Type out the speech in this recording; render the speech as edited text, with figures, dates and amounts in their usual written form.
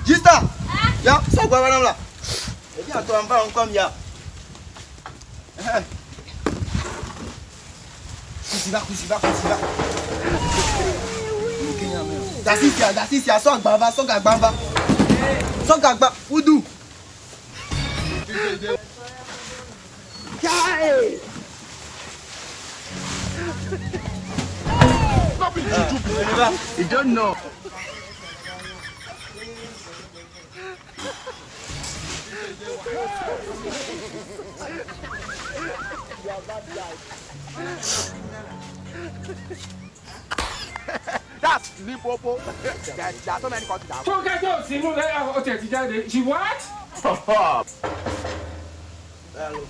Juste là. Ya, ça quoi madame là? Eh bien, toi, on va encore bien. Kusiba. Dasisia, sans gagba. Sans gagba, Oudou. You don't know. That's Limpopo. There are so many countries that She what? Hello.